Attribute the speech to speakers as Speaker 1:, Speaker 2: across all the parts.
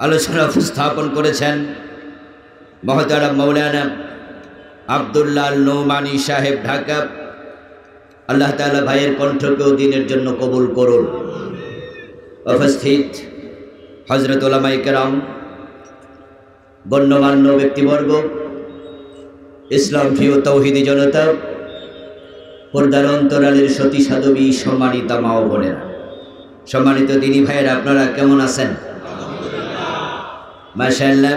Speaker 1: আলোচনা উপস্থাপন করেছেন মহতারাম মৌলানা আব্দুল্লাহ আল নৌমানী সাহেব, ঢাকা। আল্লাহ তাআলা ভাইয়ের কণ্ঠকেও দিনের জন্য কবুল করুন। উপস্থিত হযরত উলামায়ে কেরাম, গণ্যমান্য ব্যক্তিবর্গ, ইসলাম প্রিয় তৌহিদি জনতা, পর্দার অন্তরালের সতী সাধবী, সম্মানিতা মা ও বোনেরা, সম্মানিত দিনী ভাইয়েরা, আপনারা কেমন আছেন? মাশাআল্লাহ।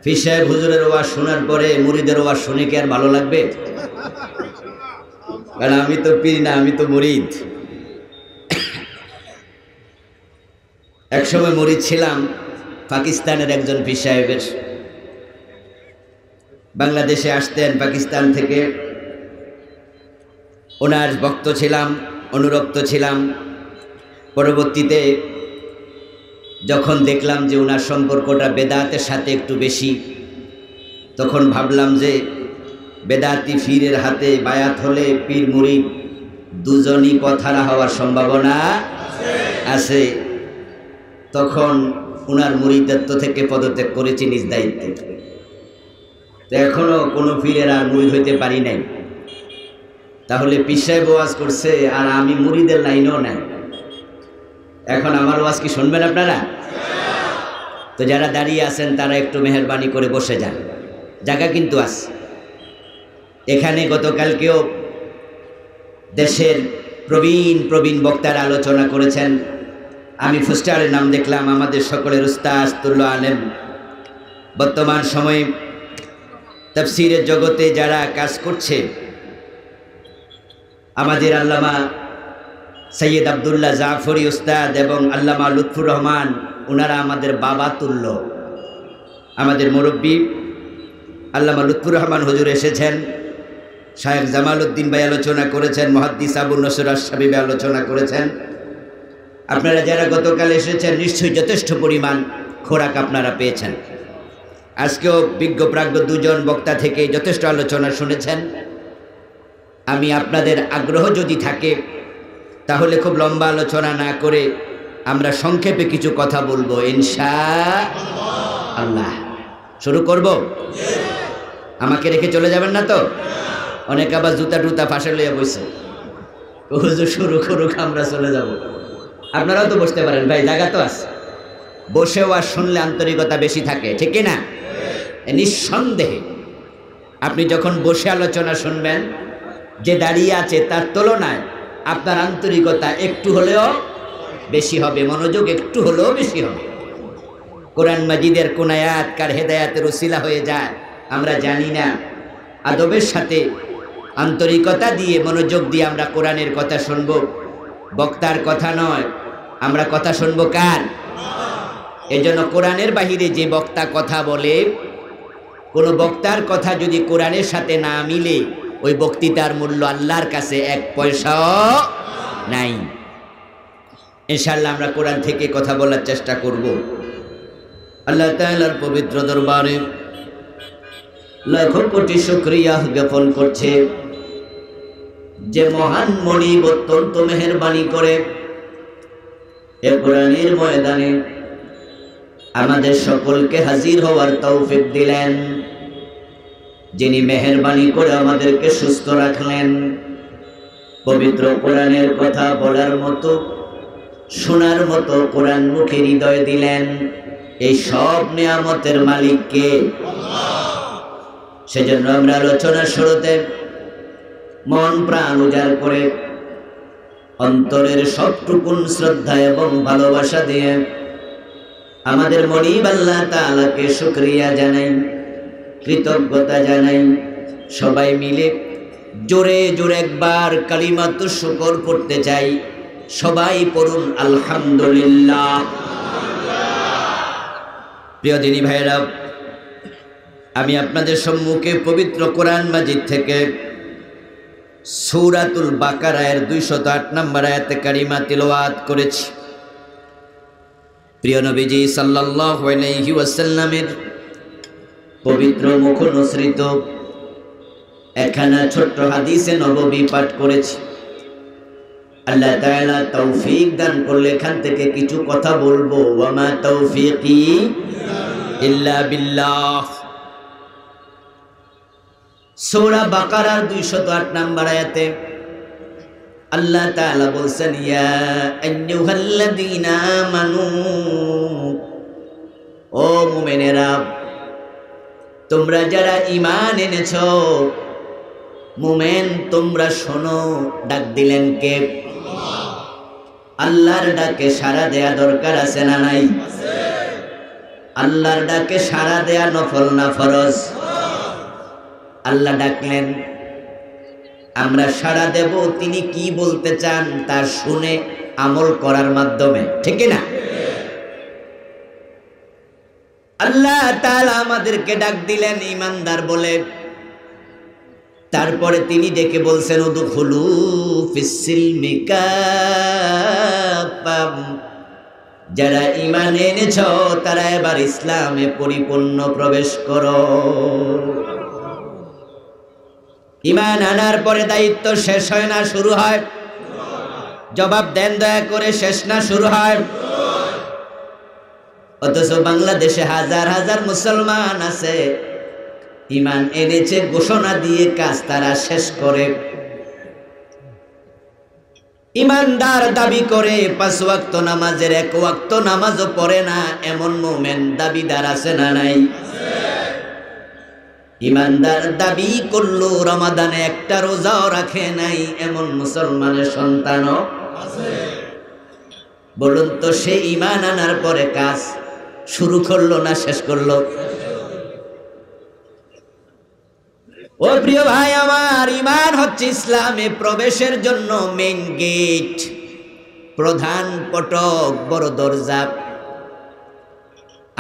Speaker 1: পীর সাহেব হুজুরের ওয়াজ শোনার পরে মুরিদের ওয়াজ শুনে কি আর ভালো লাগবে? কারণ আমি তো পীর না, আমি তো মুরিদ। একসময় মুরিদ ছিলাম পাকিস্তানের একজন পীর সাহেবের। বাংলাদেশে আসতেন পাকিস্তান থেকে, ওনার ভক্ত ছিলাম, অনুরক্ত ছিলাম। পরবর্তীতে যখন দেখলাম যে ওনার সম্পর্কটা বেদাতের সাথে একটু বেশি, তখন ভাবলাম যে বেদাতি পীরের হাতে বায়াত হলে পীর মুরিদ দুজনই পথহারা হওয়ার সম্ভাবনা আছে। তখন ওনার মুরিদত্ব থেকে পদত্যাগ করেছি নিজ দায়িত্বে। তো এখনো কোনো পীরের আর মুরিদ হইতে পারি নাই। তাহলে পীর সাহেব ওয়াজ করছে আর আমি মুরিদের লাইনেও নাই। এখন আমার ওয়াজ কি শুনবেন আপনারা? তো যারা দাঁড়িয়ে আছেন তারা একটু মেহেরবানি করে বসে যান, জায়গা কিন্তু আছে। এখানে গতকালকেও দেশের প্রবীণ বক্তারা আলোচনা করেছেন। আমি ফুস্টারের নাম দেখলাম, আমাদের সকলের উস্তাদ তুল্লাহ আলেম। বর্তমান সময়ে তাফসীরের জগতে যারা কাজ করছে, আমাদের আল্লামা সৈয়দ আব্দুল্লাহ জাফরি উস্তাদ এবং আল্লামা লুৎফুর রহমান, ওনারা আমাদের বাবা তুল্য। আমাদের মুরব্বী আল্লামা লুৎফুর রহমান হুজুর এসেছেন, শায়েখ জামাল উদ্দিন ভাই আলোচনা করেছেন, মুহাদ্দিস আবু নসর আশ-শাবী ভাই আলোচনা করেছেন। আপনারা যারা গতকাল এসেছেন নিশ্চয়ই যথেষ্ট পরিমাণ খোরাক আপনারা পেয়েছেন। আজকেও বিজ্ঞ প্রাজ্ঞ দুজন বক্তা থেকে যথেষ্ট আলোচনা শুনেছেন। আমি আপনাদের আগ্রহ যদি থাকে তাহলে খুব লম্বা আলোচনা না করে আমরা সংক্ষেপে কিছু কথা বলবো ইনশাআল্লাহ। শুরু করব? আমাকে রেখে চলে যাবেন না তো? অনেকে আবার জুতা টুতা ফাঁসে লইয়া বসে, শুরু করুক, আমরা চলে যাব। আপনারাও তো বসতে পারেন ভাই, জায়গা তো আছে। বসেও আর শুনলে আন্তরিকতা বেশি থাকে, ঠিক না? নিঃসন্দেহে আপনি যখন বসে আলোচনা শুনবেন, যে দাঁড়িয়ে আছে তার তুলনায় আপনার আন্তরিকতা একটু হলেও বেশি হবে, মনোযোগ একটু হলেও বেশি হবে। কোরআন মাজিদের কোন আয়াত কার হেদায়াতের উসিলা হয়ে যায় আমরা জানি না। আদবের সাথে আন্তরিকতা দিয়ে মনোযোগ দিয়ে আমরা কোরআনের কথা শুনবো, বক্তার কথা নয়। আমরা কথা শুনবো কার? এজন্য কোরআনের বাহিরে যে বক্তা কথা বলে, কোন বক্তার কথা যদি কোরআনের সাথে না মিলে, ওই বক্তৃতার মূল্য আল্লাহর কাছে এক পয়সাও নাই। ইনশাআল্লাহ আমরা কোরআন থেকে কথা বলার চেষ্টা করব। আল্লাহ তাআলার পবিত্র দরবারে লাখ কোটি শুকরিয়া জ্ঞাপন করছে যে মহান মনিব অত্যন্ত মেহেরবানি করে এ কোরআনের ময়দানে আমাদের সকলকে হাজির হওয়ার তৌফিক দিলেন, যিনি মেহেরবানি করে আমাদেরকে সুস্থ রাখলেন, পবিত্র কোরআনের কথা বলার মতো, শোনার মতো কোরআন মুখে হৃদয় দিলেন। এই সব নিয়ামতের মালিক কে? সেজন্য আমরা আলোচনার শুরুতে মন প্রাণ উজাড় করে অন্তরের সবটুকুন শ্রদ্ধা এবং ভালোবাসা দিয়ে আমাদের মনিব আল্লাহ তাআলাকে শুকরিয়া জানাই, কৃতজ্ঞতা জানাই। সবাই মিলে জোরে জোরে একবার কালিমাতুশ শুকর পড়তে চাই। সবাই পড়ুন আলহামদুলিল্লাহ। প্রিয় দিনী ভাইরা, আমি আপনাদের সম্মুখে পবিত্র কোরআন মাজিদ থেকে সূরাতুল বাকারার 208 নম্বর আয়াতে কারিমা তিলাওয়াত করেছি। প্রিয় নবীজি সাল্লাল্লাহু আলাইহি ওয়াসাল্লামের পবিত্র মুখ অনুসৃত একখানা ছোট্ট হাদিসে নববী পাঠ করেছি। আল্লাহ তাআলা তৌফিক দান করলে এখান থেকে কিছু কথা বলবো। ওয়া মা তৌফিকি ইল্লা বিল্লাহ। সূরা বাকারার 208 নম্বর আয়াতে আল্লাহ তাআলা বলছেন, ইয়া আইয়ুহাল্লাযীনা আমানু, ও মুমিনেরা, তোমরা যারা ঈমান এনেছো, মুমিন তোমরা শোনো। ডাক দিলেন কে? আল্লাহর ডাকে সাড়া দেয়া দরকার আছে না নাই? আল্লাহর ডাকে সাড়া দেয়া নফল না ফরজ? আল্লাহ ডাকলেন, আমরা সাড়া দেব তিনি কি বলতে চান তা শুনে আমল করার মাধ্যমে, ঠিক না? আল্লাহ তাআলা আমাদেরকে ডাক দিলেন ঈমানদার বলে। তারপরে তিনি ডেকে বলছেন, উদখুলু ফিস-সিলমি কাফা, যারা ঈমান এনেছো তারা এবার ইসলামে পরিপূর্ণ প্রবেশ করো। ঈমান আনার পরে দায়িত্ব শেষ হয় না শুরু হয়? জবাব দেন দয়া করে, শেষ না শুরু হয়? অথচ বাংলাদেশে হাজার হাজার মুসলমান আছে, ঈমান এনেছে ঘোষণা দিয়ে কাজ তারা শেষ করে। ঈমানদার দাবি করে 5 ওয়াক্ত নামাজের 1 ওয়াক্ত নামাজও পড়ে না, এমন মুমিন দাবিদার আছে না নাই? ঈমানদার দাবি করলো রমাদানে একটা রোজাও রাখে নাই, এমন মুসলমানের সন্তানও আছে। বলুন তো, সে ঈমান আনার পরে কাজ শুরু করলো না শেষ করলো? ও প্রিয় ভাই আমার, ঈমান হচ্ছে ইসলামে প্রবেশের জন্য মেইন গেট, প্রধান ফটক, বড় দরজা।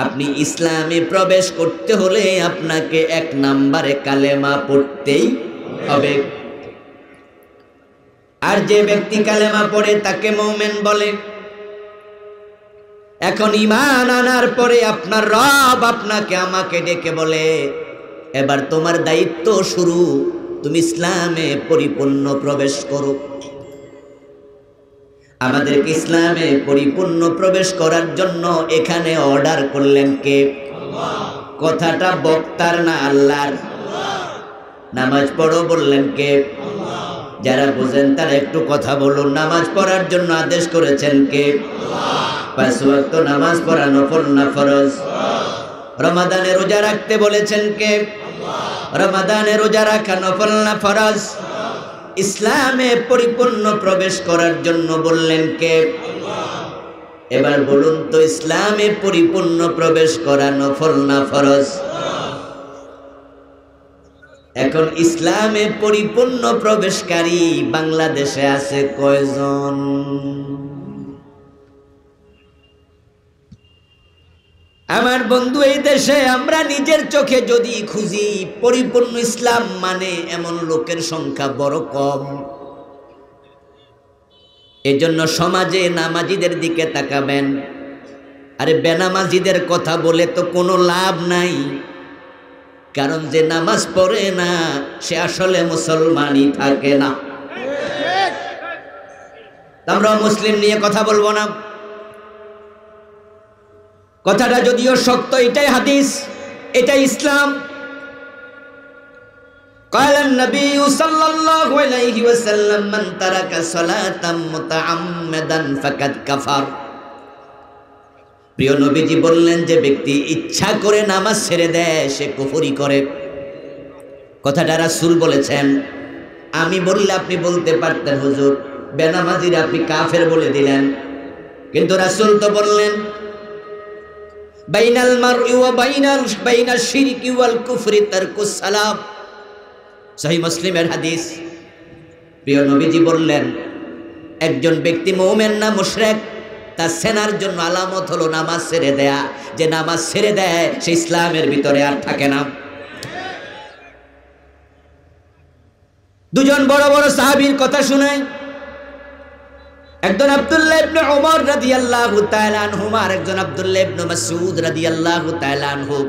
Speaker 1: আপনি ইসলামে প্রবেশ করতে হলে আপনাকে 1 নম্বরে কালেমা পড়তেই হবে। আর যে ব্যক্তি কালেমা পড়ে তাকে মুমিন বলে। এখন ঈমান আনার পরে আপনার রব আপনাকে আমাকে ডেকে বলে, এবার তোমার দায়িত্ব শুরু, তুমি ইসলামে পরিপূর্ণ প্রবেশ করো। আমাদেরকে ইসলামে পরিপূর্ণ প্রবেশ করার জন্য এখানে অর্ডার করলেন কে? আল্লাহ। কথাটা বক্তার না আল্লাহর? নামাজ পড়ো বললেন কে? আল্লাহ। যারা বুঝেন তারা একটু কথা বলুন। নামাজ পড়ার জন্য আদেশ করেছেন কে? আল্লাহ। 5 ওয়াক্ত নামাজ পড়া নফল না ফরজ? রমাদানে রোজা রাখতে বলেছেন কে? আল্লাহ। রমাদানে রোজা রাখা নফল না ফরজ? ইসলামে পরিপূর্ণ প্রবেশ করার জন্য বললেন কে? আল্লাহ। এবার বলুন তো, ইসলামে পরিপূর্ণ প্রবেশ করা নফল না ফরজ? এখন ইসলামে পরিপূর্ণ প্রবেশকারী বাংলাদেশে আছে কয়জন? আমার বন্ধু, এই দেশে আমরা নিজের চোখে যদি খুঁজি, পরিপূর্ণ ইসলাম মানে এমন লোকের সংখ্যা বড় কম। এজন্য সমাজে নামাজিদের দিকে তাকাবেন, আরে বেনামাজিদের কথা বলে তো কোনো লাভ নাই, কারণ যে নামাজ পড়ে না সে আসলে মুসলমানই থাকে না। আমরা মুসলিম নিয়ে কথা বলবো না, কথাটা যদিও শক্ত, এটাই হাদিস, এটাই ইসলাম। قال النبي صلى الله عليه وسلم من ترك صلاة متعمدا فقد كفر। প্রিয় নবীজি বললেন, যে ব্যক্তি ইচ্ছা করে নামাজ ছেড়ে দেয় সে কুফরি করে। কথাটা রাসূল বলেছেন। আমি বললে আপনি বলতে পারতেন, হুজুর বেনামাজির আপনি কাফের বলে দিলেন, কিন্তু রাসূল তো বললেন বাইনাল মারই ওয়া বাইনাশ শিরকি ওয়াল কুফরি তারকুস সালাম। সহিহ মুসলিমের হাদিস। প্রিয় নবীজি বললেন, একজন ব্যক্তি মুমিন না মুশরিক, তার সেনার জন্য আলামত হলো নামাজ ছেড়ে দেয়া। যে নামাজ ছেড়ে দেয় সে ইসলামের ভিতরে আর থাকে না। দুজন বড় বড় সাহাবীর কথা শুনাই। একজন আব্দুল্লাহ ইবনে ওমর রাদিয়াল্লাহু তাআলা আনহু, আর একজন আব্দুল্লাহ ইবনে মাসউদ রাদিয়াল্লাহু তাআলা আনহু।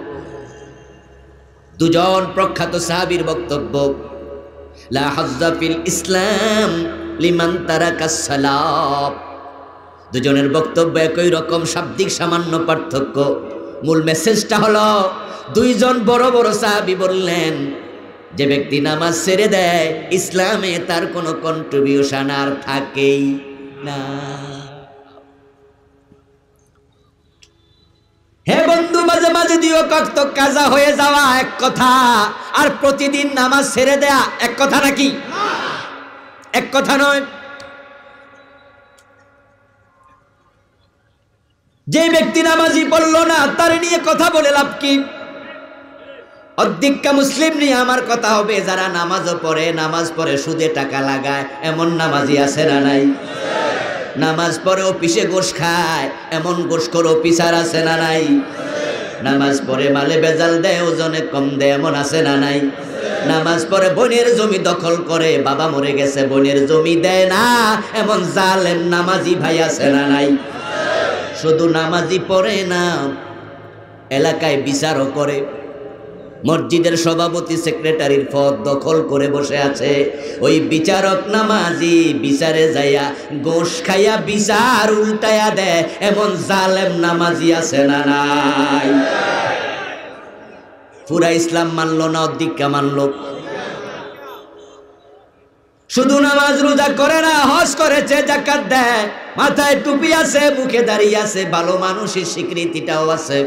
Speaker 1: দুজন প্রখ্যাত সাহাবীর বক্তব্য, লা হাজ্জা ফিল ইসলাম লিমান তারাকাস সালাত। দুজনের বক্তব্য একই রকম, শাব্দিক সামান্য পার্থক্য। মূল মেসেজটা হলো, দুইজন বড় বড় সাহাবী বললেন, যে ব্যক্তি নামাজ ছেড়ে দেয় ইসলামে তার কোনো কন্ট্রিবিউশন আর থাকেই না। হে বন্ধু, মাঝে মাঝে দিও কক্ত কাজা হয়ে যাওয়া এক কথা, আর প্রতিদিন নামাজ ছেড়ে দেয়া এক কথা নাকি? এক কথা নয়। যে ব্যক্তি নামাজই পড়লো না তার নিয়ে কথা বলে লাভ কি? অধিকা মুসলিম নিয়ে আমার কথা হবে, যারা নামাজও পড়ে, নামাজ পড়ে সুদে টাকা লাগায়, এমন নামাজি আছে না নাই? নামাজ পড়ে অফিসে ঘুষ খায়, এমন ঘুষখোর অফিসার আছে না নাই? নামাজ পড়ে মালে বেজাল দেয়, ওজনে কম দেয়, এমন আছে না নাই? নামাজ পড়ে বোনের জমি দখল করে, বাবা মরে গেছে বোনের জমি দেয় না, এমন জালেম নামাজি ভাই আছে না নাই? শুধু নামাজি পড়ে না, এলাকায় বিচারও করে। মসজিদের সভাপতি সেক্রেটারির পদ দখল করে বসে আছে, ওই বিচারক নামাজি বিচারে যাইয়া গোশ খাইয়া বিচার উল্টায়া দেয়, এমন জালেম নামাজি আছে না নাই? পুরা ইসলাম মানলো না, অধিকা মানলো। শুধু নামাজ রোজা করে না, হজ করেছে, যাকাত দেয়, মাথায় টুপি আছে, মুখে দাঁড়িয়ে আছে, ভালো মানুষের স্বীকৃতিটাও আছে।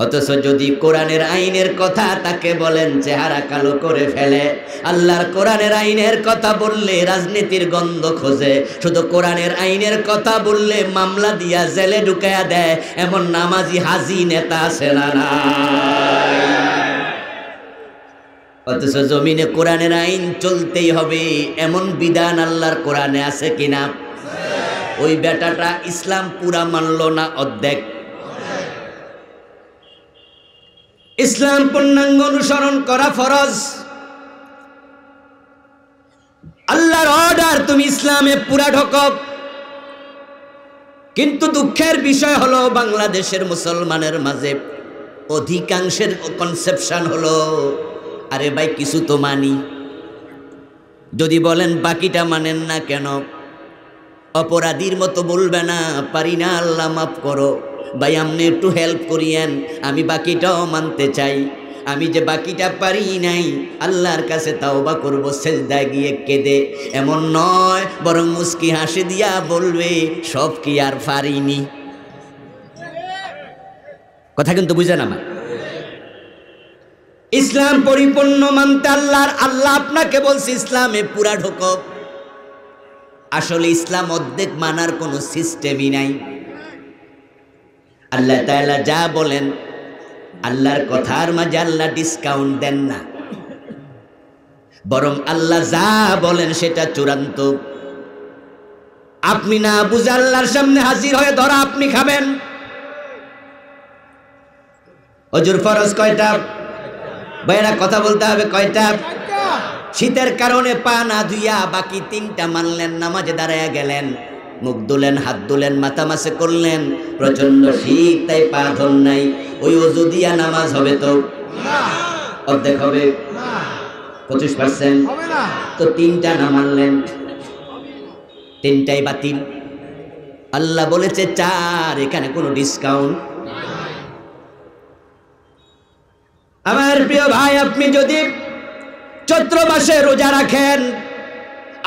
Speaker 1: অথচ যদি কোরআনের আইনের কথা তাকে বলেন, চেহারা কালো করে ফেলে। আল্লাহর কোরআনের আইনের কথা বললে রাজনীতির গন্ধ খোঁজে, শুধু কোরআনের আইনের কথা বললে মামলা দিয়া জেলে ঢুকায়া দেয়, এমন নামাজি হাজি নেতা আছে না নাই? অথচ জমিনে কোরআনের আইন চলতেই হবে, এমন বিধান আল্লাহর কোরআনে আছে কিনা? ওই বেটাটা ইসলাম পুরা মানল না, অর্ধেক। ইসলাম পূর্ণাঙ্গ অনুসরণ করা ফরজ। আল্লাহর অর্ডার, তুমি ইসলামে পুরা ঢোকো। কিন্তু দুঃখের বিষয় হলো, বাংলাদেশের মুসলমানের মাঝে অধিকাংশের কনসেপশন হলো, আরে ভাই কিছু তো মানি, যদি বলেন বাকিটা মানেন না কেন? অপরাধীর মতো বলবে না, পারি না আল্লাহ মাফ করো, ভাই আপনি একটু হেল্প করিয়েন, আমি বাকিটাও মানতে চাই। আমি যে বাকিটা পারি নাই, আল্লাহর কাছে তাওবা করব সেজদায় গিয়ে কেঁদে। এমন নয়, বরং মুস্কি হাসি দিয়া বলবে, সব কি আর পারিনি। কথা কিন্তু বুঝেন আমার? ইসলাম পরিপূর্ণ মানতে আল্লাহ আপনাকে বলছে ইসলামে পুরা ঢোকো। আসলে ইসলাম অর্ধেক মানার কোনো সিস্টেমই নাই। আল্লাহ তাআলা যা বলেন, আল্লাহর কথার মাঝে আল্লাহ ডিসকাউন্ট দেন না, বরং আল্লাহ যা বলেন সেটা চূড়ান্ত। আপনি না বুঝে আল্লাহর সামনে হাজির হয়ে ধরা আপনি খাবেন। হজুর ফরজ কয়টা? ভাইরা কথা বলতে হবে, কয়টা? শীতের কারণে পা না ধুইয়া বাকি তিনটা মানলেন, নামাজে দাঁড়ায়া গেলেন, মুখ ধুলেন, হাত ধুলেন, মাথা মাসে করলেন, প্রচন্ড শীত তাই পা ধন নাই। ওই ওযু দিয়া নামাজ হবে তো? অর্ধেক হবে, 25% হবে না। তো তিনটা না মানলেন, তিনটাই বাতিল। আল্লাহ বলেছে 4, এখানে কোনো ডিসকাউন্ট। আমার প্রিয় ভাই, আপনি যদি চৈত্র মাসে রোজা রাখেন,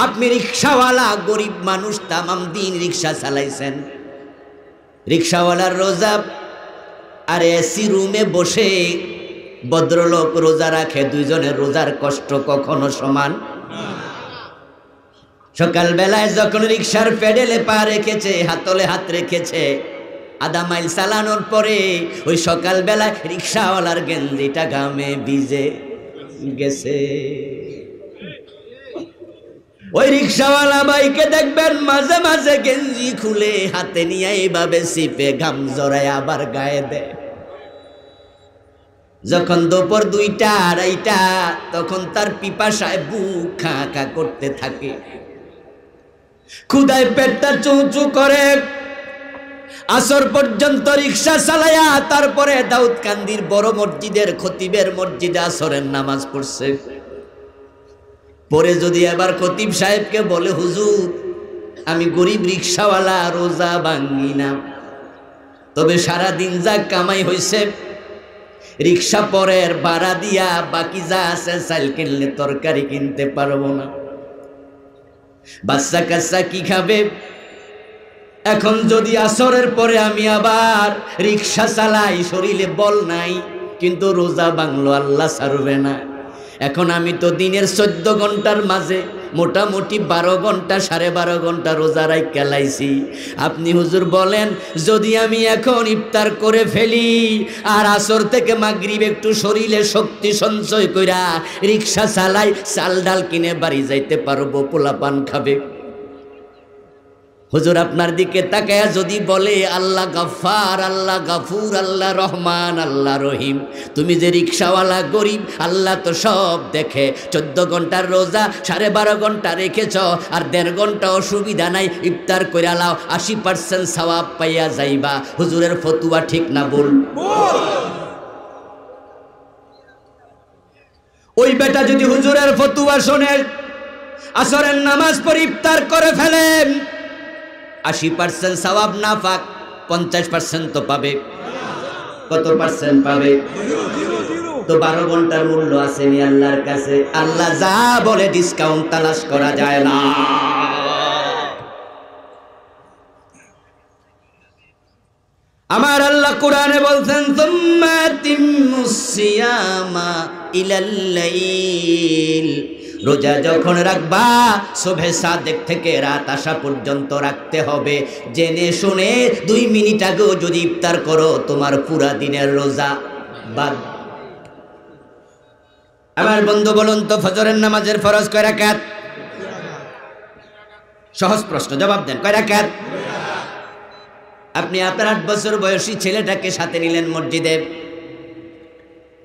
Speaker 1: আপনি রিক্সাওয়ালা, গরিব মানুষ, তামাম দিন রিক্সা চালাইছেন, রিক্সাওয়ালার রোজা আর এসি রুমে বসে ভদ্রলোক রোজা রাখে, দুইজনের রোজার কষ্ট কখনো সমান। সকালবেলায় যখন রিক্সার প্যাডেলে পা রেখেছে, হাতলে হাত রেখেছে, আধা মাইল চালানোর পরে ওই সকালবেলায় রিক্সাওয়ালার গেঞ্জিটা ঘামে ভিজে গেছে। ওই রিক্সাওয়ালা ভাইকে দেখবেন মাঝে মাঝে গেঞ্জি খুলে হাতে নিয়ে এইভাবে চিপে ঘাম জড়ায় আবার গায়ে দেয়। যখন দুপুর 2টা 2:30, তখন তার পিপাসায় বুক খা খা করতে থাকে, ক্ষুধায় পেটটা চুঁচু করে। আসর পর্যন্ত রিক্সা চালায়া তারপরে দাউদকান্দির বড় মসজিদের খতিবের মসজিদে আসরের নামাজ পড়ছে। পরে যদি আবার খতিব সাহেবকে বলে, হুজুর আমি গরিব রিক্সাওয়ালা, রোজা ভাঙ্গি না, তবে সারা দিন যা কামাই হইছে রিক্সা পরের ভাড়া দিয়া বাকি যা আছে চাল কিনলে তরকারি কিনতে পারবো না, বাচ্চা কাচ্চা কি খাবে? এখন যদি আসরের পরে আমি আবার রিক্সা চালাই, শরীরে বল নাই, কিন্তু রোজা ভাঙলো আল্লাহ ছাড়বে না। এখন আমি তো দিনের 14 ঘন্টার মাঝে মোটামুটি 12 ঘন্টা 12.5 ঘন্টা রোজা রাইখা লাইছি। আপনি হুজুর বলেন, যদি আমি এখন ইফতার করে ফেলি আর আসর থেকে মাগরিব একটু শরীরে শক্তি সঞ্চয় কইরা রিক্সা চালাই, চাল ডাল কিনে বাড়ি যাইতে পারবো, পোলাপান খাবে। হুজুর আপনার দিকে তাকায়া যদি বলে, আল্লাহ গফফার, আল্লাহ গাফুর, আল্লাহ রহমান, আল্লাহ রহিম, তুমি যে রিক্সাওয়ালা গরিব, আল্লাহ তো সব দেখে। 14 ঘন্টার রোজা 12.5 ঘন্টা রেখেছ, আর 1.5 ঘন্টা অসুবিধা নাই, ইফতার কইরা লাও, 80% সওয়াব পাইয়া যাইবা। হুজুরের ফতুয়া ঠিক না বল? ওই বেটা যদি হুজুরের ফতুয়া শোনে, আসরের নামাজ পড়ে ইফতার করে ফেলেন, 80% সওয়াব না পাক, 50% তো পাবে। কত পার্সেন্ট পাবে? তো 12 ঘন্টার মূল্য আছে নি আল্লাহর কাছে? আল্লাহ যা বলে ডিসকাউন্ট তালাশ করা যায় না। আমার আল্লাহ কোরআনে বলছেন, সুম্মা তিম্মুস সিয়ামা ইলাল লাইল, রোজা যখন রাখবা সুবহে সাদেক থেকে রাত আসা পর্যন্ত রাখতে হবে। জেনে শুনে 2 মিনিট আগেও যদি ইফতার করো, তোমার পুরা দিনের রোজা বাদ। আমার বন্ধু বলুন তো, ফজরের নামাজের ফরজ কয় রাকাত? সহজ প্রশ্ন, জবাব দেন, কয় রাকাত? আপনি আপনার 8 বছর বয়সী ছেলেটাকে সাথে নিলেন মসজিদে।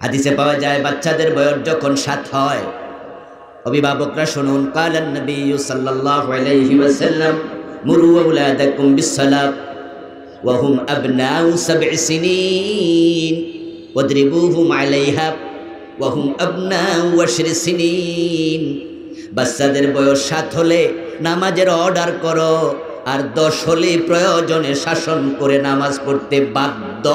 Speaker 1: হাদিসে পাওয়া যায়, বাচ্চাদের বয়স যখন 7 হয়, অভিভাবকরা শুনুন, কালান নবী সাল্লাল্লাহু আলাইহি ওয়াসাল্লাম, মুরু আওলাদাকুম বিসসালাত ওয়া হুম আবনাউ 7 সিনিন ওয়াদরিবুহুম আলাইহা ওয়া হুম আবনাউ 10 সিনিন। বাচ্চাদের বয়স 7 হলে নামাজের অর্ডার করো, আর 10 হলে প্রয়োজনে শাসন করে নামাজ পড়তে বাধ্য।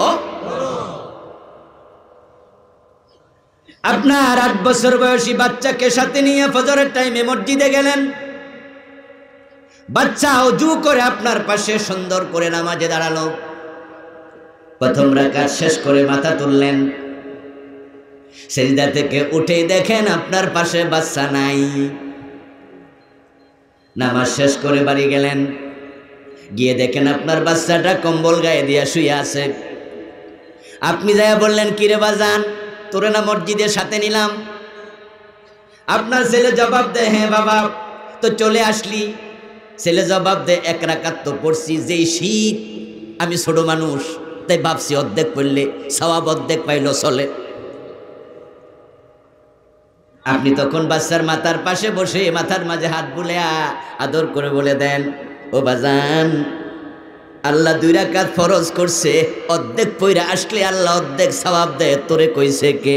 Speaker 1: আপনার 8 বছর বয়সী বাচ্চাকে সাথে নিয়ে ফজরের টাইমে মসজিদে গেলেন, বাচ্চা ওযু করে আপনার পাশে সুন্দর করে নামাজে দাঁড়ালো। প্রথম রাকাত শেষ করে মাথা তুললেন, সিজদা থেকে উঠে দেখেন আপনার পাশে বাচ্চা নাই। নামাজ শেষ করে বাড়ি গেলেন, গিয়ে দেখেন আপনার বাচ্চাটা কম্বল গায়ে দিয়া শুয়ে আছে। আপনি যায়া বললেন, কিরে বাজান, তোরে না মসজিদের সাথে নিলাম? আপনার ছেলে জবাব দেয়, হ্যাঁ বাবা, তো চলে আসলি? ছেলে জবাব দেয়, 1 রাকাত তো পড়ছি, যেই শীত, আমি ছোট মানুষ, তাই ভাবছি অর্ধেক পড়লে সওয়াব অর্ধেক পাইলো চলে। আপনি তখন বাচ্চার মাথার পাশে বসে মাথার মাঝে হাত বুলে আদর করে বলে দেন, ও বাজান, আল্লাহ 2 রাকাত ফরজ করছে, অর্ধেক পয়রা আসলে আল্লাহ অর্ধেক সওয়াব দেয়, তোরে কইছে কে?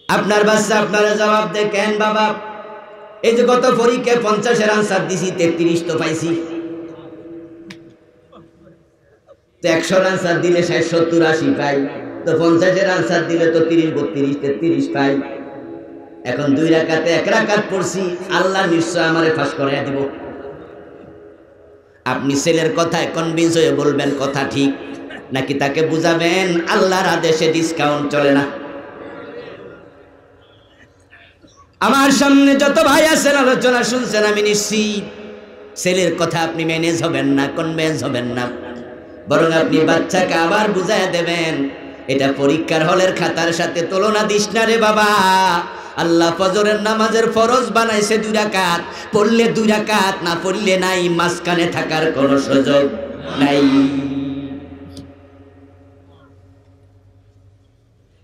Speaker 1: আপনার বাচ্চা আপনারা জবাব দেয়, কেন বাবা, এই যে গত পরীক্ষায় 50-এর আনসার দিছি, 33 তো পাইছি। তো 100-এর আনসার দিলে 60, 70, 80 পাই, তো 50-এর আনসার দিলে তো 30, 32, 33 পাই। এখন 2 রাকাতে 1 রাকাত পড়ছি, আল্লাহ নিশ্চয় আমারে পাস করাইয়া দিব। আপনি ছেলের কথায় কনভিন্স হয়ে বলবেন কথা ঠিক, নাকি তাকে বুঝাবেন আল্লাহর আদেশে ডিসকাউন্ট চলে না? আমার সামনে যত ভাই আছেন, আলোচনা শুনছেন, আমি নিশ্চিত ছেলের কথা আপনি ম্যানেজ হবেন না, কনভিন্স হবেন না, বরং আপনি বাচ্চাকে আবার বুঝাইয়া দেবেন, এটা পরীক্ষার হলের খাতার সাথে তুলনা দিস না রে বাবা। আল্লাহ ফজরের নামাজের ফরজ বানাইছে 2 রাকাত, পড়লে 2 রাকাত, না পড়লে নাই, মাঝখানে থাকার কোনো সুযোগ নাই।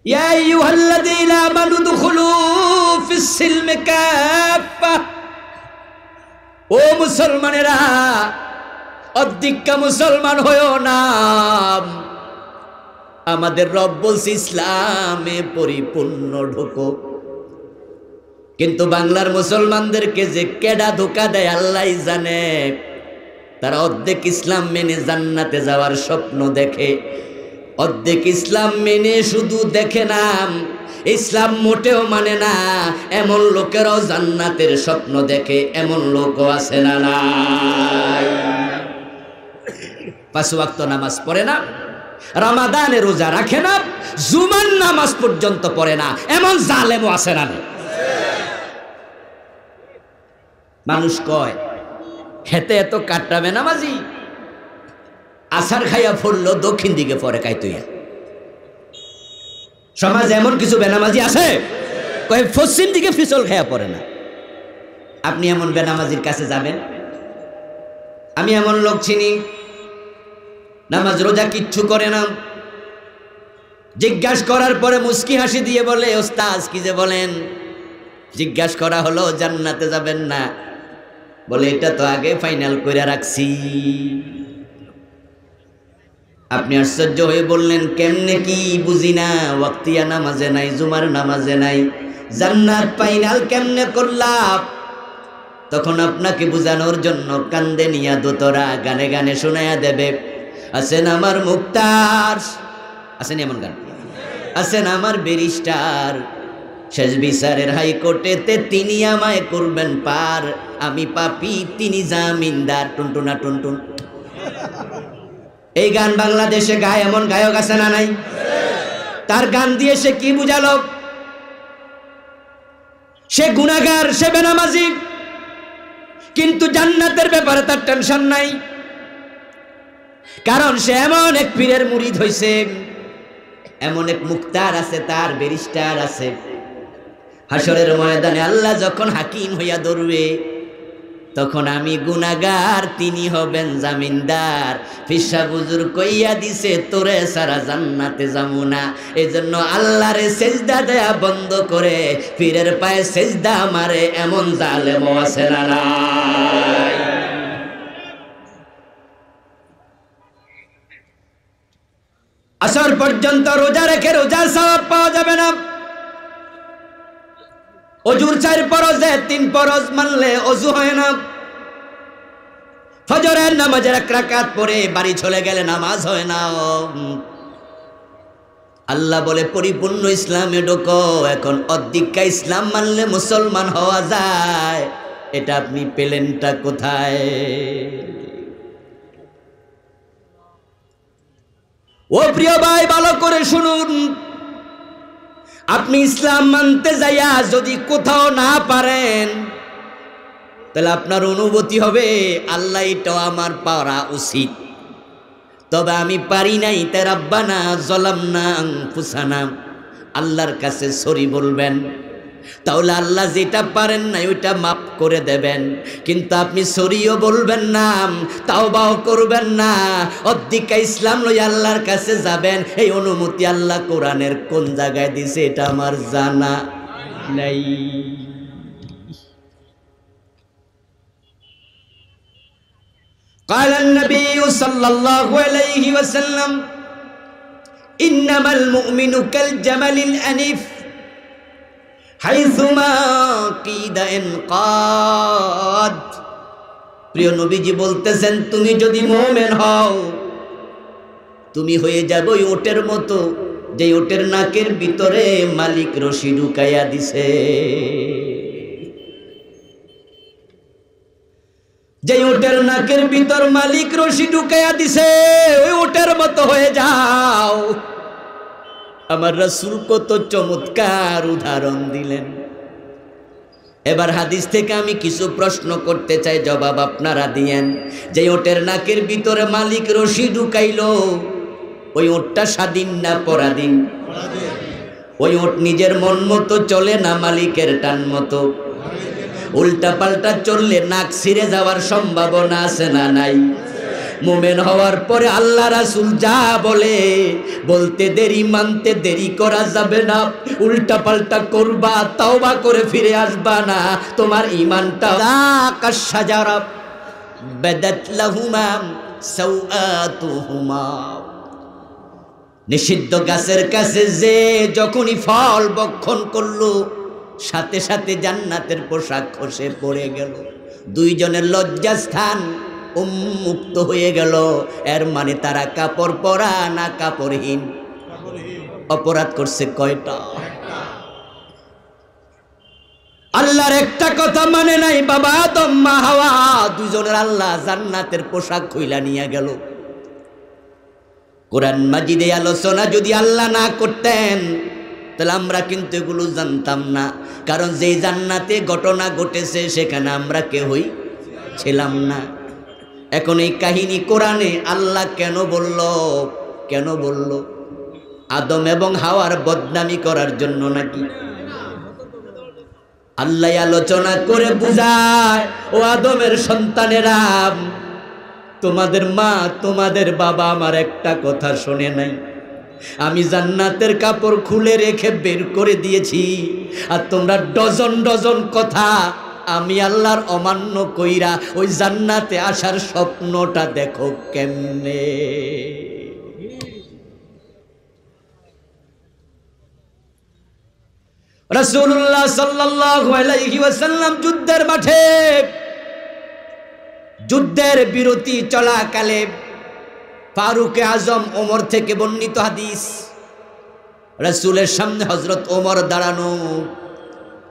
Speaker 1: ইয়া আইয়ুহাল্লাযীনা আমানু দুখুলু ফিস সিলমি কাফা, ও মুসলমানেরা, অধিকা মুসলমান হয়ো না। আমাদের রব বলছে ইসলামে পরিপূর্ণ ঢোকো। কিন্তু বাংলার মুসলমানদেরকে যে কেডা ধোকা দেয় আল্লাহই জানে। তারা অর্ধেক ইসলাম মেনে জান্নাতে যাওয়ার স্বপ্ন দেখে, অর্ধেক ইসলাম মেনে শুধু দেখে না, ইসলাম মোটেও মানে না। এমন লোকেরাও জান্নাতের স্বপ্ন দেখে, এমন লোকও আছে না নাই? 5 ওয়াক্ত নামাজ পড়ে না, রমাদানে রোজা রাখে না, জুমার নামাজ পর্যন্ত পড়ে না, এমন জালেমও আছে না? মানুষ কয় হেতে এত কাটটা বেনামাজি, আসার খাইয়া পড়লো দক্ষিণ দিকে পরে কাইতুইয়া। সমাজে এমন কিছু বেনামাজি আছে কয় পশ্চিম দিকে ফিসল খাইয়া পড়ে না। আপনি এমন বেনামাজির কাছে যাবেন? আমি এমন লোক চিনি নামাজ রোজা কিচ্ছু করে না, জিজ্ঞাসা করার পরে মুস্কি হাসি দিয়ে বলে, ওস্তাজ কি যে বলেন? জিজ্ঞাসা করা হলো জান্নাতে যাবেন না, বলে এটা তো আগে ফাইনাল করে রাখছি। আপনি আশ্চর্য হয়ে বললেন কেমনে, কি বুঝি না, ওয়াক্তিয়া নামাজে নাই, জুমার নামাজে নাই, জান্নাত ফাইনাল কেমনে করলাম? তখন আপনাকে বুঝানোর জন্য কান্দে নিয়া দোতরা গানে গানে শোনায়া দেবে, আছেন আমার মুক্তার, আছেন এমন গান, আছেন আমার ব্যারিস্টার, শেষ বিচারের হাইকোর্টেতে তিনি আমায় করবেন পার, আমি পাপী তিনি জামিনদার, টুনটুনা টুনটুন। এই গান বাংলাদেশে গায় এমন গায়ক আছে না নাই? তার গান দিয়ে সে কি বুঝালো? সে গুনাহগার, সে বেনামাজি, কিন্তু জান্নাতের ব্যাপারে তার টেনশন নাই, কারণ সে এমন এক পীরের মুরিদ হইছে, এমন এক মুক্তার আছে, তার ব্যারিস্টার আছে। হাসরের ময়দানে আল্লাহ যখন হাকিম হইয়া ধরবে, তখন আমি গুনাহগার, তিনি হবেন জামিনদার। ফিসা বুজুর কইয়া দিছে তোরে সারা জান্নাতে যাবো না, এজন্য আল্লাহরে সেজদা দেয়া বন্ধ করে পীরের পায়ে সেজদা মারে, এমন জালেম আছে না নাই? আসর পর্যন্ত রোজা রেখে রোজার সওয়াব পাওয়া যাবে না। অজুর 4 ফরজে 3 ফরজ মানলে অজু হয় না। ফজরের নামাজের 1 রাকাত পড়ে বাড়ি চলে গেলে নামাজ হয় না। আল্লাহ বলে পরিপূর্ণ ইসলামে ঢোকো। এখন অর্ধেকটা ইসলাম মানলে মুসলমান হওয়া যায়, এটা আপনি পেলেনটা কোথায়? ও প্রিয় ভাই, ভালো করে শুনুন, আপনি ইসলাম মানতে যাইয়া যদি কোথাও না পারেন, তাহলে আপনার অনুভূতি হবে আল্লাহ এটাও আমার পারা উচিত, তবে আমি পারি নাই, তাই রাব্বানা যালামনা আনফুসানা, আল্লাহর কাছে সরি বলবেন। তাহলে আল্লাহ যেটা পারেন না ওইটা মাফ করে দেবেন, কিন্তু আপনি সরিও বলবেন না, তাওবাও করবেন না, অর্ধেকা ইসলাম লই আল্লাহর কাছে যাবেন। এই অনুমতি আল্লাহ কোরআনের কোন জায়গায় দিছে এটা আমার জানা নাই। قال النبي صلى الله عليه وسلم إنما المؤمن كالجمل الأنيف হাইসুমা কিদা ইনকাদ। প্রিয় নবীজি বলতেছেন, তুমি যদি মুমিন হও, তুমি হয়ে যাবে ওই ওটের মতো, যে ওটের নাকের ভিতরে মালিক রশি ঢুকাইয়া দিছে। যে ওটের নাকের ভিতর মালিক রশি ঢুকাইয়া দিছে, ওই ওটের মতো হয়ে যাও। আমার রাসূল কত চমৎকার উদাহরণ দিলেন। এবার হাদিস থেকে আমি কিছু প্রশ্ন করতে চাই, জবাব আপনারা দিয়েন। যে ওটের নাকের ভিতরে মালিক রশি ঢুকাইলো, ওই ওটটা স্বাধীন না পরাধীন? ওই ওট নিজের মন মতো চলে না মালিকের টান মতো? উল্টা পাল্টা চললে নাক ছিঁড়ে যাওয়ার সম্ভাবনা আছে না নাই? মুমিন হওয়ার পরে আল্লাহ রাসূল যা বলে, বলতে দেরি মানতে দেরি করা যাবে না। উল্টা পাল্টা করবা, তাওবা করে ফিরে আসবা না, তোমার ঈমানটা কাশাজারা বাদাত লাহুমা সাওআতুহুমা। নিষিদ্ধ গাছের কাছে যে যখনই ফল ভক্ষণ করলো, সাথে সাথে জান্নাতের পোশাক খসে পড়ে গেল, দুইজনের লজ্জাস্থান উন্মুক্ত হয়ে গেল। এর মানে তারা কাপড় পরা না কাপড়হীন? অপরাধ করছে কয়টা? আল্লাহর একটা কথা মানে নাই। বাবা আদম মা হাওয়া দুইজনের আল্লাহ জান্নাতের পোশাক খুইলা নিয়ে গেল। কোরআন মাজিদে আলোচনা যদি আল্লাহ না করতেন তাহলে আমরা কিন্তু এগুলো জানতাম না। কারণ যেই জান্নাতে ঘটনা ঘটেছে সেখানে আমরা কেউই ছিলাম না। এখন এই কাহিনী কোরআনে আল্লাহ কেন বলল? কেন বলল? আদম এবং হাওয়ার বদনামি করার জন্য নাকি? আল্লাহ আলোচনা করে বুঝায়, ও আদমের সন্তানেরা, তোমাদের মা তোমাদের বাবা আমার একটা কথা শোনে নাই। আমি জান্নাতের কাপড় খুলে রেখে বের করে দিয়েছি, আর তোমরা ডজন ডজন কথা আমি আল্লাহর অমান্য কইরা ওই জান্নাতে আসার স্বপ্নটা দেখো কেমনে। রাসূলুল্লাহ সাল্লাল্লাহু আলাইহি ওয়াসাল্লাম যুদ্ধের মাঠে, যুদ্ধের বিরতি চলাকালে ফারুক আজম ওমর থেকে বর্ণিত হাদিস, রাসূলের সামনে হযরত ওমর দাঁড়ানো।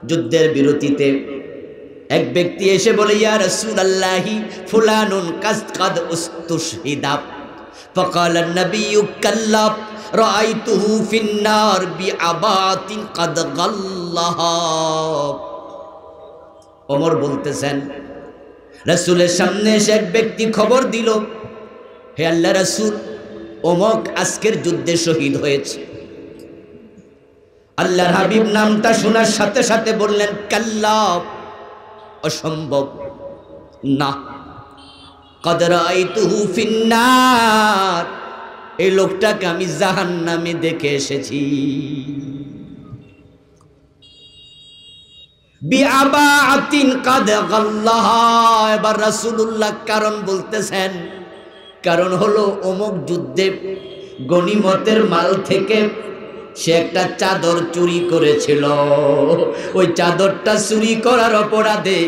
Speaker 1: যুদ্ধের বিরতিতে এক ব্যক্তি এসে বলে, ইয়া রাসূলুল্লাহি ফুলানুন কাদ উস্তুশহিদা। ফাকাল আন-নবিয়্যু কাল্লা রাআইতুহু ফিন-নার বিআবাতিন কাদ গাল্লাহা। ওমর বলতেছেন, রাসূলের সামনে এসে এক ব্যক্তি খবর দিল, হে আল্লাহর রাসূল, অমুক আজকের যুদ্ধে শহীদ হয়েছে। আল্লাহর হাবিব নামটা শোনার সাথে সাথে বললেন, কাল্লা, অসম্ভব না, কাদ রাআইতুহু ফিন-নার, এই লোকটাকে আমি জাহান্নামে দেখে এসেছি। বিআবাতিন কাদ গাল্লাহা। এবার রাসূলুল্লাহ কারণ বলতেছেন, কারণ হলো অমুক যুদ্ধে গনিমতের মাল থেকে সে একটা চাদর চুরি করেছিল। ওই চাদরটা চুরি করার অপরাধে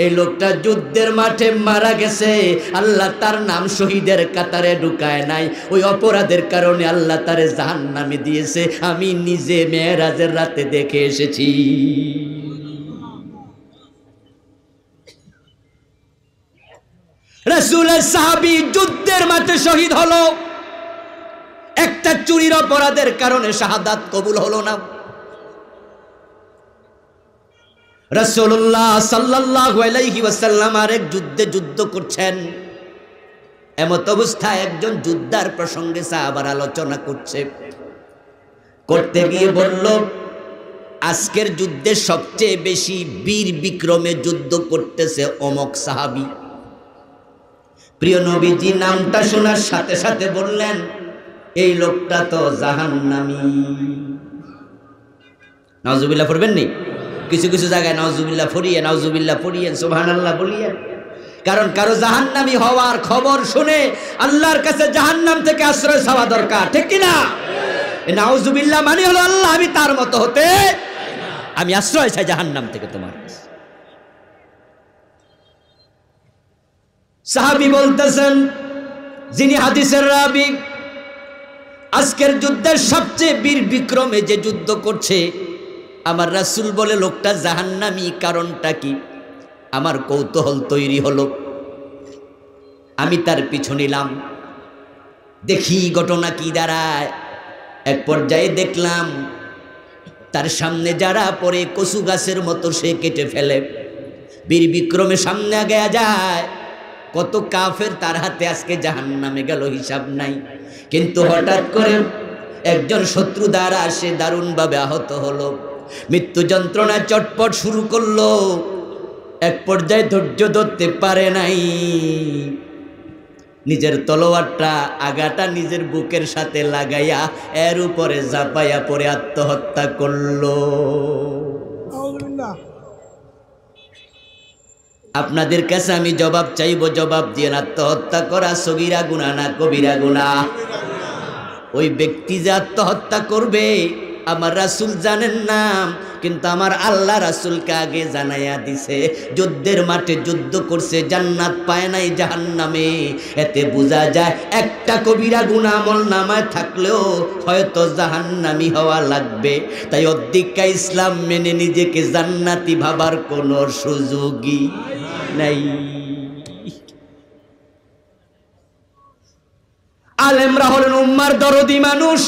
Speaker 1: এই লোকটা যুদ্ধের মাঠে মারা গেছে। আল্লাহ তার নাম শহীদের কাতারে ঢুকায় নাই, ওই অপরাধের কারণে আল্লাহ তারে জাহান্নামে দিয়েছে। আমি নিজে মেরাজের রাতে দেখে এসেছি। রাসূলের সাহাবী যুদ্ধের মাঠে শহীদ হলো, একটা চুরির অপরাধের কারণে শাহাদাত কবুল হলো না। রাসূলুল্লাহ সাল্লাল্লাহু আলাইহি ওয়াসাল্লাম আরেক যুদ্ধে যুদ্ধ করছেন। এমত অবস্থায় একজন যোদ্ধার প্রসঙ্গে সাহাবার আলোচনা করতে গিয়ে বলল, আজকের যুদ্ধে সবচেয়ে বেশি বীর বিক্রমে যুদ্ধ করতেছে অমুক সাহাবী। প্রিয় নবীজি নামটা শোনার সাথে সাথে বললেন, এই লোকটা তো জাহান্নামী। নাউজুবিল্লাহ পড়বেন নি? কিছু কিছু জায়গায় নাউজুবিল্লাহ পড়িয়ে, নাউজুবিল্লাহ পড়িয়ে, সুবহানাল্লাহ বলিয়ে। কারণ কারো জাহান্নামী হওয়ার খবর শুনে আল্লাহর কাছে জাহান্নাম থেকে আশ্রয় চাওয়া দরকার, ঠিক কি না? নাউজুবিল্লাহ মানে হলো, আল্লাহ আমি তার মতো হতে, আমি আশ্রয় চাই জাহান্নাম থেকে তোমার কাছে। সাহাবী বলতেছেন, যিনি হাদিসের রাবী, আজকের যুদ্ধের সবচেয়ে বীর বিক্রমে যে যুদ্ধ করছে, আমার রাসূল বলে লোকটা জাহান্নামী, কারণটা কি? আমার কৌতূহল তৈরি হলো, আমি তার পিছু নিলাম, দেখি ঘটনা কি দাঁড়ায়। এক পর্যায়ে দেখলাম তার সামনে যারা পরে কচু গাছের মতো সে কেটে ফেলে। বীর বিক্রমে সামনে আগে যায়, কত কাফের তার হাতে আজকে জাহান্নামে গেল হিসাব নাই। কিন্তু হঠাৎ করে একজন শত্রু দ্বারা সে দারুণভাবে আহত হলো, মৃত্যু যন্ত্রণা চটপট শুরু করলো। এক পর্যায়ে ধৈর্য ধরতে পারে নাই, নিজের তলোয়ারটা আগাটা নিজের বুকের সাথে লাগাইয়া এর উপরে ঝাঁপাইয়া পড়ে আত্মহত্যা করলো। আপনাদের কাছে আমি জবাব চাইব, জবাব দিয়ে, আত্মহত্যা করা সগীরা গুনাহ না কবিরা গুনাহ? ওই ব্যক্তি যে আত্মহত্যা করবে আমার রাসূল জানেন না, কিন্তু আমার আল্লাহ রাসূলকে আগে জানাইয়া দিছে। যুদ্ধের মাঠে যুদ্ধ করছে, জান্নাত পায় নাই জাহান্নামে। এতে বোঝা যায় একটা কবিরা গুনাহ আমল নামায় থাকলেও হয়তো জাহান্নামী হওয়া লাগবে। তাই অধিকা ইসলাম মেনে নিজেকে জান্নাতি ভাবার কোনো সুযোগই নাই। আলেমরা হলেন উম্মার দরদি মানুষ,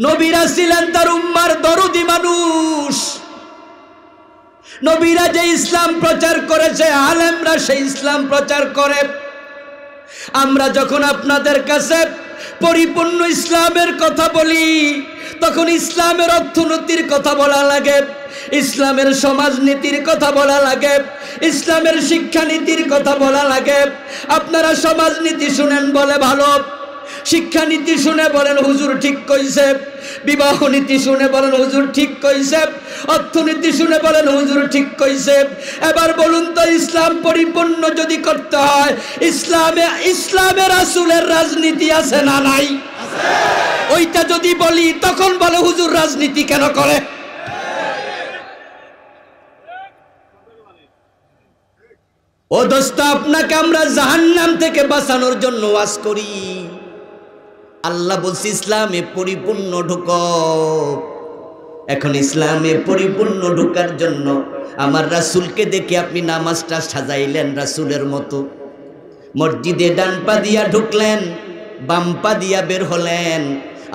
Speaker 1: নবীরা ছিলেন তার উম্মার দরদি মানুষ। নবীরা যে ইসলাম প্রচার করেছে, আলেমরা সেই ইসলাম প্রচার করে। আমরা যখন আপনাদের কাছে পরিপূর্ণ ইসলামের কথা বলি, তখন ইসলামের অর্থনীতির কথা বলা লাগে, ইসলামের সমাজনীতির কথা বলা লাগে, ইসলামের শিক্ষানীতির কথা বলা লাগে। আপনারা সমাজনীতি শুনেন বলে ভালো, শিক্ষানীতি শুনে বলেন হুজুর ঠিক কইছে, বিবাহ নীতি শুনে বলেন হুজুর ঠিক কইছে, অর্থনীতি শুনে বলেন হুজুর ঠিক কইছে। এবার বলুন তো, ইসলাম পরিপূর্ণ যদি করতে হয়, ইসলামে রাসূলের রাজনীতি আছে না নাই? ওইটা যদি বলি তখন বলে হুজুর রাজনীতি কেন করে? ও দোস্ত, আপনাকে আমরা জাহান্নাম থেকে বাঁচানোর জন্য ওয়াজ করি। আল্লাহ বলছে ইসলামে পরিপূর্ণ ঢুকো। এখন ইসলামে পরিপূর্ণ ঢোকার জন্য আমার রাসূলকে দেখে আপনি নামাজটা সাজাইলেন রাসূলের মতো। মসজিদে ডান পা দিয়া ঢুকলেন, বাম পা দিয়া বের হলেন,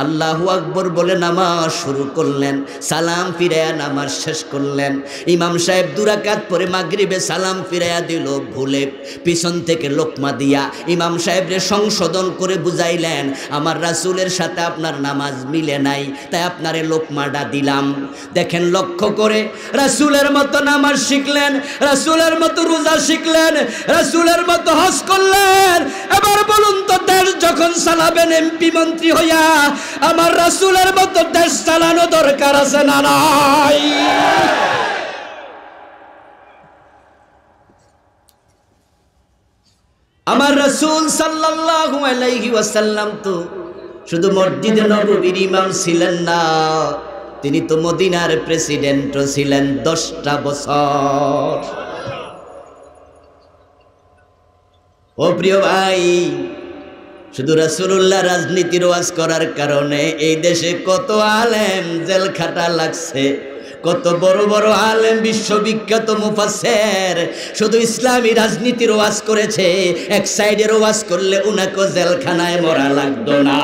Speaker 1: আল্লাহু আকবর বলে নামাজ শুরু করলেন, সালাম ফিরায়া নামাজ শেষ করলেন। ইমাম সাহেব 2 রাকাত পরে মাগরিবে সালাম ফিরায়া দিল ভুলে, পিছন থেকে লোকমা দিয়া ইমাম সাহেবরে সংশোধন করে বুঝাইলেন, আমার রাসূলের সাথে আপনার নামাজ মিলে নাই, তাই আপনারে লোকমাটা দিলাম। দেখেন লক্ষ্য করে, রাসূলের মতো নামাজ শিখলেন, রাসূলের মতো রোজা শিখলেন, রাসূলের মতো হজ করলেন। এবার বলুন তো, দেশ যখন চালাবেন এমপি মন্ত্রী হইয়া, আমার রাসূলের মতো দেশ চালানো দরকার আছে না নাই? আমার রাসূল সাল্লাল্লাহু আলাইহি ওয়াসাল্লাম তো শুধু মসজিদে নববীর ইমাম ছিলেন না, তিনি তো মদিনার প্রেসিডেন্টও ছিলেন 10টা বছর। ও প্রিয় ভাই, শুধু রাসূলুল্লাহ রাজনীতির ওয়াজ করার কারণে এই দেশে কত আলেম জেল খাটা লাগছে, কত বড় বড় আলেম বিশ্ববিখ্যাত মুফাসসির শুধু ইসলামী রাজনীতির ওয়াজ করেছে। এক সাইডের ওয়াজ করলে উনাকে জেলখানায় মরা লাগতো না।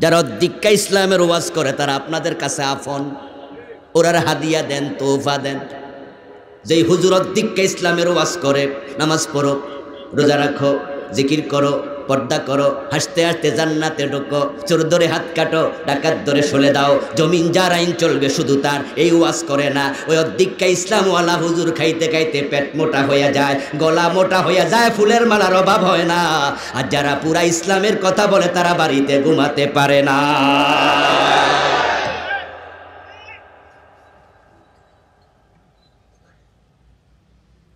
Speaker 1: যারা অধিকা ইসলামের ওয়াজ করে তারা আপনাদের কাছে আপন, ওরার হাদিয়া দেন, তোহফা দেন। যেই হুজুর অধিকা ইসলামের ওয়াজ করে, নামাজ পড়ো, রোজা রাখো, জিকির করো, পর্দা করো, হাসতে হাসতে জান্নাতে ঢোকো, চোর ধরে হাত কাটো, ডাকাত ধরে সলে দাও, জমিন যার আইন চলবে শুধু তার, এই ওয়াজ করে না। ওই অধিকা ইসলামওয়ালা হুজুর খাইতে খাইতে পেট মোটা হইয়া যায়, গলা মোটা হইয়া যায়, ফুলের মালার অভাব হয় না। আর যারা পুরা ইসলামের কথা বলে তারা বাড়িতে ঘুমাতে পারে না।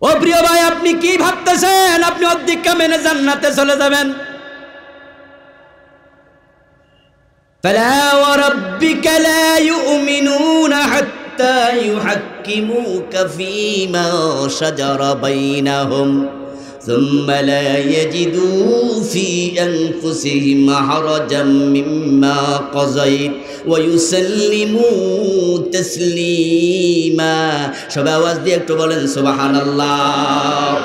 Speaker 1: ও প্রিয় ভাই, আপনি কি ভাবতেছেন আপনি অধিকা মেনে জান্নাতে চলে যাবেন? ফালা ওয়া রাব্বিকা লা ইউমিনুনা হাত্তা ইউহাক্কিমুকা ফীমা শাজারা বাইনাহুম সুম্মা লা ইয়াজিদু ফী আনফুসিহিম হারাজাম মিম্মা কাযাইত ওয়া ইউসাল্লিমু তাসলিমা। সবাই আওয়াজ দিয়ে একটু বলেন সুবহানাল্লাহ।